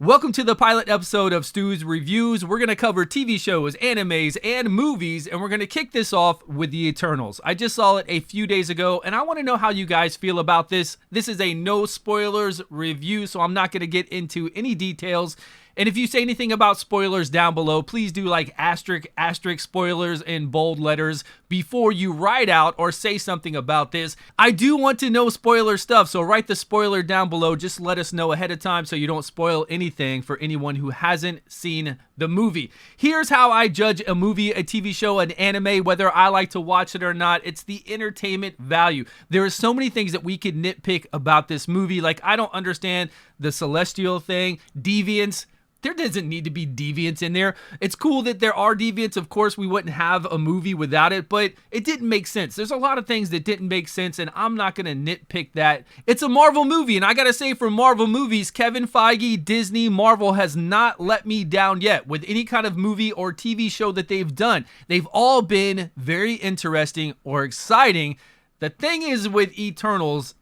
Welcome to the pilot episode of Stew's Reviews. We're going to cover TV shows, animes, and movies, and we're going to kick this off with The Eternals. I just saw it a few days ago, and I want to know how you guys feel about this. This is a no spoilers review, so I'm not going to get into any details. And if you say anything about spoilers down below, please do like asterisk spoilers in bold letters before you write out or say something about this. I do want to know spoiler stuff, so write the spoiler down below. Just let us know ahead of time so you don't spoil anything for anyone who hasn't seen the movie. Here's how I judge a movie, a TV show, an anime, whether I like to watch it or not. It's the entertainment value. There are so many things that we could nitpick about this movie. Like, I don't understand the celestial thing, deviants. There doesn't need to be deviants in there. It's cool that there are deviants. Of course, we wouldn't have a movie without it, but it didn't make sense. There's a lot of things that didn't make sense, and I'm not going to nitpick that. It's a Marvel movie, and I got to say, for Marvel movies, Kevin Feige, Disney, Marvel has not let me down yet with any kind of movie or TV show that they've done. They've all been very interesting or exciting. The thing is with Eternals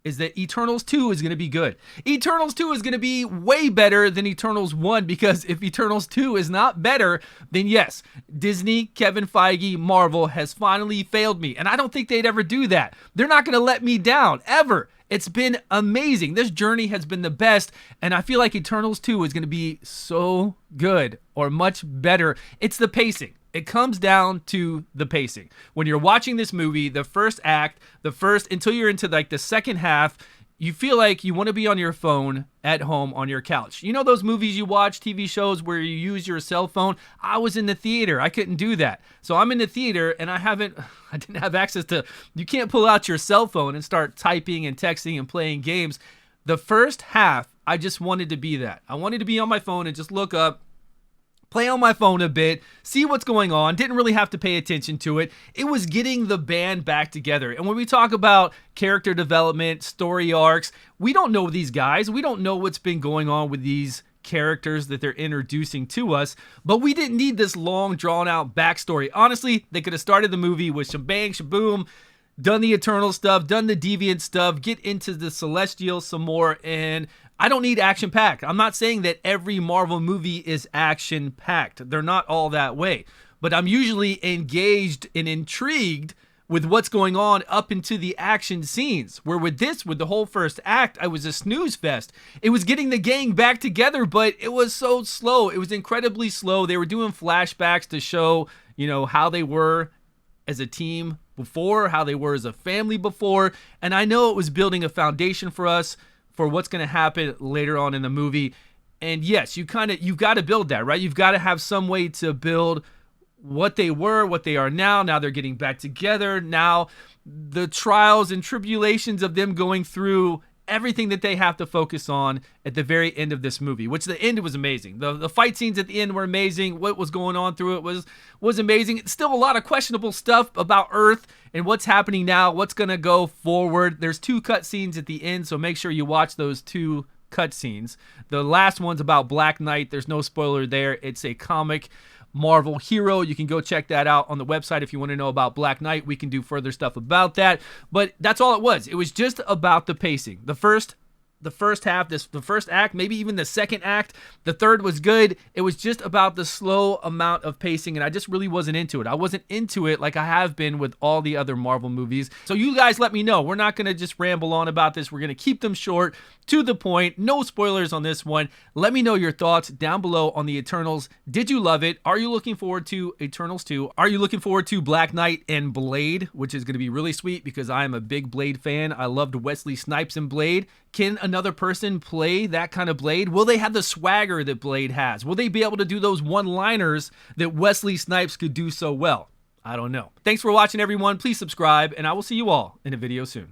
is that Eternals 2 is going to be good. Eternals 2 is going to be way better than Eternals 1, because if Eternals 2 is not better, then yes, Disney, Kevin Feige, Marvel has finally failed me. And I don't think they'd ever do that. They're not going to let me down, ever. It's been amazing. This journey has been the best, and I feel like Eternals 2 is going to be so good, or much better. It's the pacing. It comes down to the pacing. When you're watching this movie, the first act, until you're into like the second half, you feel like you want to be on your phone at home on your couch. You know those movies you watch, TV shows where you use your cell phone? I was in the theater. I couldn't do that. So I'm in the theater and I didn't have access to, you can't pull out your cell phone and start typing and texting and playing games. The first half, I just wanted to be that. I wanted to be on my phone and just look up, play on my phone a bit, see what's going on. Didn't really have to pay attention to it. It was getting the band back together. And when we talk about character development, story arcs, we don't know these guys. We don't know what's been going on with these characters that they're introducing to us, but we didn't need this long, drawn-out backstory. Honestly, they could have started the movie with shebang, shaboom, done the Eternal stuff, done the Deviant stuff, get into the Celestial some more, and I don't need action-packed. I'm not saying that every Marvel movie is action-packed. They're not all that way. But I'm usually engaged and intrigued with what's going on up into the action scenes. Where with this, with the whole first act, I was a snooze fest. It was getting the gang back together, but it was so slow. It was incredibly slow. They were doing flashbacks to show, how they were as a team before, how they were as a family before. And I know it was building a foundation for us for what's going to happen later on in the movie. And yes, you've got to build that, right? You've got to have some way to build what they were, what they are now. Now they're getting back together. Now the trials and tribulations of them going through everything that they have to focus on at the very end of this movie, which the end was amazing. The fight scenes at the end were amazing. What was going on through it was amazing. It's still a lot of questionable stuff about Earth and what's happening now, what's going to go forward. There's 2 cut scenes at the end, so make sure you watch those 2 cut scenes. The last one's about Black Knight. There's no spoiler there. It's a comic Marvel hero. You can go check that out on the website if you want to know about Black Knight. We can do further stuff about that, but that's all it was. It was just about the pacing. The first half, the first act, maybe even the second act, the third was good. It was just about the slow amount of pacing, and I just really wasn't into it. I wasn't into it like I have been with all the other Marvel movies. So you guys let me know. We're not going to just ramble on about this. We're going to keep them short, to the point. No spoilers on this one. Let me know your thoughts down below on the Eternals. Did you love it? Are you looking forward to Eternals 2? Are you looking forward to Black Knight and Blade, which is going to be really sweet because I am a big Blade fan. I loved Wesley Snipes in Blade. Can another person play that kind of Blade? Will they have the swagger that Blade has? Will they be able to do those one-liners that Wesley Snipes could do so well? I don't know. Thanks for watching, everyone. Please subscribe, and I will see you all in a video soon.